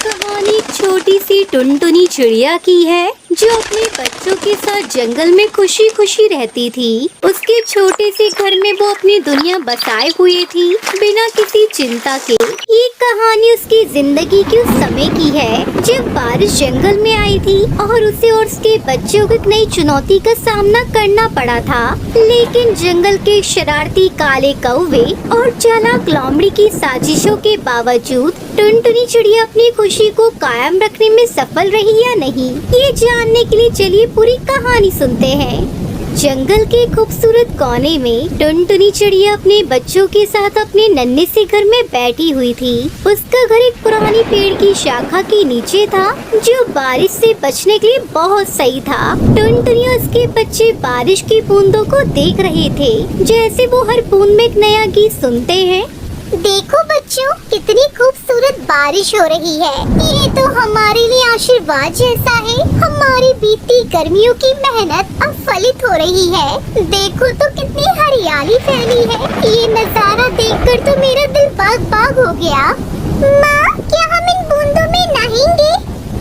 कहानी एक छोटी सी टुनटुनी चिड़िया की है जो अपने बच्चों के साथ जंगल में खुशी खुशी रहती थी। उसके छोटे से घर में वो अपनी दुनिया बसाए हुए थी बिना किसी चिंता के। ये कहानी उसकी जिंदगी के उस समय की है जब बारिश जंगल में आई थी और उसे और उसके बच्चों को एक नई चुनौती का सामना करना पड़ा था। लेकिन जंगल के शरारती काले कौवे और चालाक लोमड़ी की साजिशों के बावजूद टुनटुनी चिड़िया अपनी खुशी को कायम रखने में सफल रही या नहीं, ये जानने के लिए चलिए पूरी कहानी सुनते हैं। जंगल के खूबसूरत कोने में टुनटुनी चिड़िया अपने बच्चों के साथ अपने नन्हे से घर में बैठी हुई थी। उसका घर एक पुरानी पेड़ की शाखा के नीचे था जो बारिश से बचने के लिए बहुत सही था। टुनटुनी और उसके बच्चे बारिश की बूंदों को देख रहे थे जैसे वो हर बूंद में एक नया गीत सुनते हैं। देखो बच्चों, कितनी खूबसूरत बारिश हो रही है। ये तो हमारे लिए आशीर्वाद जैसा है। हमारी बीती गर्मियों की मेहनत अब फलित हो रही है। देखो तो कितनी हरियाली फैली है। ये नज़ारा देखकर तो मेरा दिल बाग बाग हो गया। माँ, क्या हम इन बूंदों में नहाएंगे?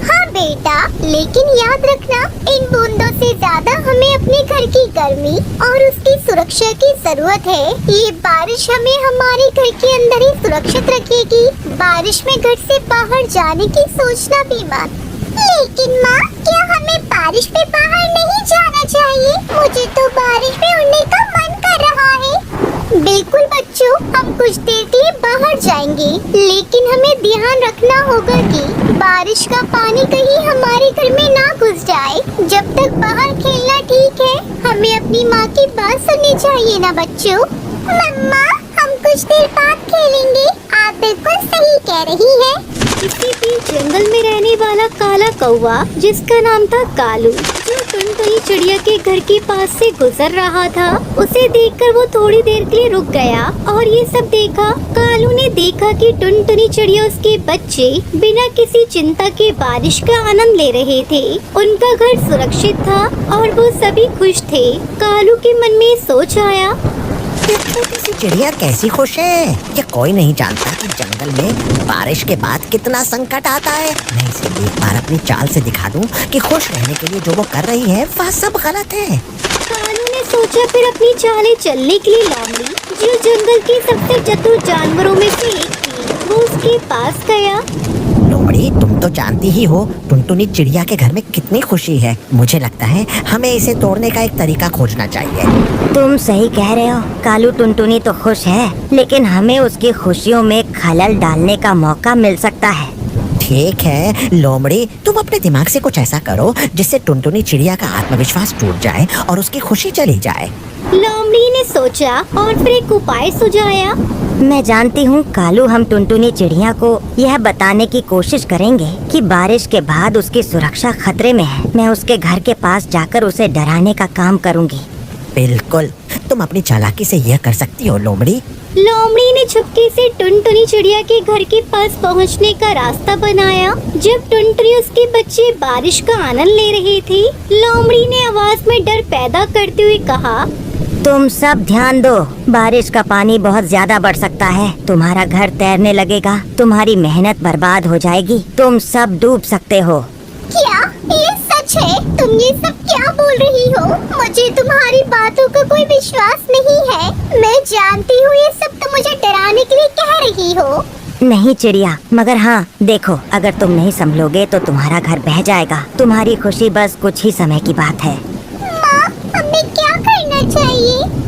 हाँ बेटा, लेकिन याद रखना, इन बूंदों से ज्यादा हमें अपने घर की गर्मी और उसकी सुरक्षा की जरूरत है। ये बारिश हमें हमारे घर के अंदर ही सुरक्षित रखेगी। बारिश में घर से बाहर जाने की सोचना भी मत। लेकिन माँ, क्या हमें बारिश में बाहर नहीं जाना चाहिए? मुझे तो बारिश में उड़ने का मन कर रहा है। बिल्कुल बच्चों, हम कुछ देर के लिए बाहर जाएंगे, लेकिन हमें ध्यान रखना होगा कि बारिश का पानी कहीं हमारे घर में ना घुस जाए। जब तक बाहर खेलना ठीक है, हमें अपनी माँ की बात सुननी चाहिए ना बच्चों। मम्मा, हम कुछ देर बाद खेलेंगे। आप बिल्कुल सही कह रही है। इसी बीच जंगल में रहने वाला काला कौवा, जिसका नाम था कालू, जो टुनटुनी चिड़िया के घर के पास से गुजर रहा था, उसे देखकर वो थोड़ी देर के लिए रुक गया और ये सब देखा। कालू ने देखा कि टुनटुनी चिड़िया उसके बच्चे बिना किसी चिंता के बारिश का आनंद ले रहे थे। उनका घर सुरक्षित था और वो सभी खुश थे। कालू के मन में सोच आया, छोटी सी चिड़िया कैसी खुश है। ये कोई नहीं जानता कि जंगल में बारिश के बाद कितना संकट आता है। मैं इसे एक बार अपनी चाल से दिखा दूं कि खुश रहने के लिए जो वो कर रही है वह सब गलत है। कालू ने सोचा। फिर अपनी चालें चलने के लिए लोमड़ी, जो जंगल के सबसे चतुर जानवरों में से एक थी, वो उसके पास गया। लोमड़ी, तुम तो जानती ही हो टुनटुनी चिड़िया के घर में कितनी खुशी है। मुझे लगता है हमें इसे तोड़ने का एक तरीका खोजना चाहिए। तुम सही कह रहे हो कालू, टुनटुनी तो खुश है, लेकिन हमें उसकी खुशियों में खलल डालने का मौका मिल सकता है। ठीक है लोमड़ी, तुम अपने दिमाग से कुछ ऐसा करो जिससे टुनटुनी चिड़िया का आत्मविश्वास टूट जाए और उसकी खुशी चली जाए। लोमड़ी ने सोचा और फिर एक उपाय सुझाया। मैं जानती हूँ कालू, हम टुनटुनी चिड़िया को यह बताने की कोशिश करेंगे कि बारिश के बाद उसकी सुरक्षा खतरे में है। मैं उसके घर के पास जाकर उसे डराने का काम करूँगी। बिल्कुल, तुम अपनी चालाकी से यह कर सकती हो लोमड़ी। लोमड़ी ने चुपके से टुनटुनी चिड़िया के घर के पास पहुंचने का रास्ता बनाया। जब टुनटुनी उसके बच्चे बारिश का आनंद ले रहे थे, लोमड़ी ने आवाज में डर पैदा करते हुए कहा, तुम सब ध्यान दो, बारिश का पानी बहुत ज्यादा बढ़ सकता है। तुम्हारा घर तैरने लगेगा, तुम्हारी मेहनत बर्बाद हो जाएगी, तुम सब डूब सकते हो। क्या ये सच है? तुम ये सब क्या बोल रही हो? मुझे तुम्हारी बातों का कोई विश्वास नहीं है। मैं जानती हूँ ये सब तुम मुझे डराने के लिए कह रही हो। नहीं चिड़िया, मगर हाँ देखो, अगर तुम नहीं संभलोगे तो तुम्हारा घर बह जाएगा। तुम्हारी खुशी बस कुछ ही समय की बात है। माँ, हमें क्या करना चाहिए?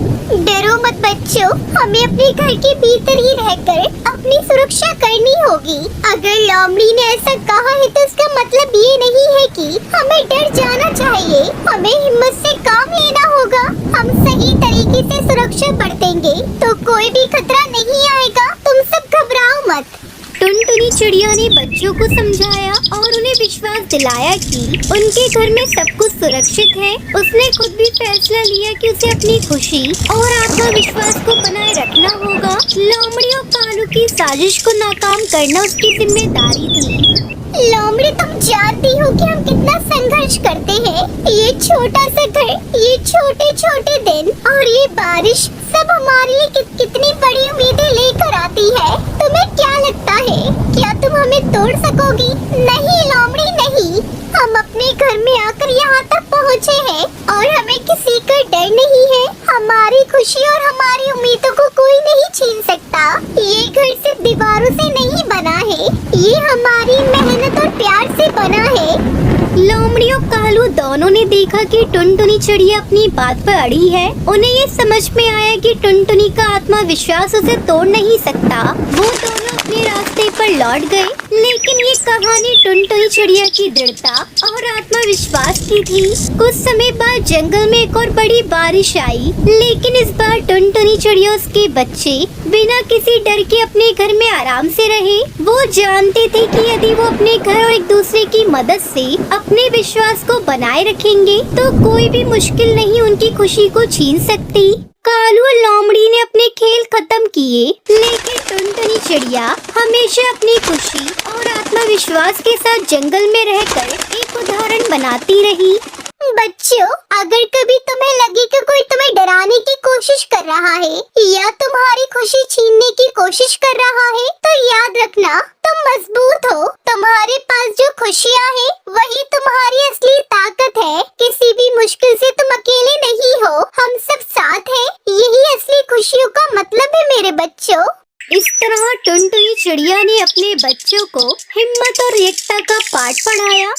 डरो मत बच्चों, हमें अपने घर के भीतर ही रहकर अपनी सुरक्षा करनी होगी। अगर लोमड़ी ने ऐसा कहा है तो इसका मतलब ये नहीं है कि हमें डर जाना चाहिए। हमें हिम्मत से काम लेना होगा। हम सही तरीके से सुरक्षा बरतेंगे तो कोई भी खतरा नहीं आएगा। तुम सब घबराओ मत। टुनटुनी चिड़िया ने बच्चों को समझाया और उन्हें विश्वास दिलाया कि उनके घर में सब कुछ सुरक्षित है। उसने खुद भी फैसला लिया कि उसे अपनी खुशी और आत्मविश्वास को बनाए रखना होगा। लोमड़ी और कालू की साजिश को नाकाम करना उसकी जिम्मेदारी थी। लोमड़ी, तुम जानती हो कि हम कितना संघर्ष करते हैं। ये छोटा सा घर, ये छोटे छोटे दिन और ये बारिश सब हमारे लिए कितनी बड़ी उम्मीदें लेकर आती है। तुम्हें क्या लगता है, क्या तुम हमें तोड़ सकोगी? नहीं लोमड़ी नहीं, हम अपने घर में आकर यहाँ तक पहुँचे हैं और हमें किसी का डर नहीं है। हमारी खुशी और हमारी उम्मीदों को कोई नहीं छीन सकता। ये घर सिर्फ दीवारों से नहीं बना है, ये हमारी मेहनत और प्यार से बना है। लोमड़ी और कालू दोनों ने देखा कि टुनटुनी चिड़िया अपनी बात पर अड़ी है। उन्हें ये समझ में आया कि टुनटुनी का आत्मविश्वास उसे तोड़ नहीं सकता। वो दोनों अपने रास्ते पर लौट गए। लेकिन ये कहानी टुनटुनी चिड़िया की दृढ़ता और आत्मविश्वास की थी। कुछ समय बाद जंगल में एक और बड़ी बारिश आई, लेकिन इस बार टुनटुनी चिड़िया उसके बच्चे बिना किसी डर के अपने घर में आराम से रहे। वो जानते थे कि यदि वो अपने घर और एक दूसरे की मदद से अपने विश्वास को बनाए रखेंगे तो कोई भी मुश्किल नहीं उनकी खुशी को छीन सकती। कालू और लोमड़ी ने अपने खेल खत्म किए, लेकिन टुनटुनी चिड़िया हमेशा अपनी खुशी और आत्मविश्वास के साथ जंगल में रहकर एक उदाहरण बनाती रही। बच्चों, अगर कभी तुम्हें लगे कि कोई तुम्हें डराने की कोशिश कर रहा है या तुम्हारी खुशी छीनने की कोशिश कर रहा है, तो याद रखना तुम मजबूत हो। तुम्हारे पास जो खुशियाँ हैं, वही तुम्हारी असली ताकत है। किसी भी मुश्किल से तुम अकेले नहीं हो, हम सब साथ हैं। यही असली खुशियों का मतलब है मेरे बच्चों। इस तरह टुनटुनी चिड़िया ने अपने बच्चों को हिम्मत और एकता का पाठ पढ़ाया।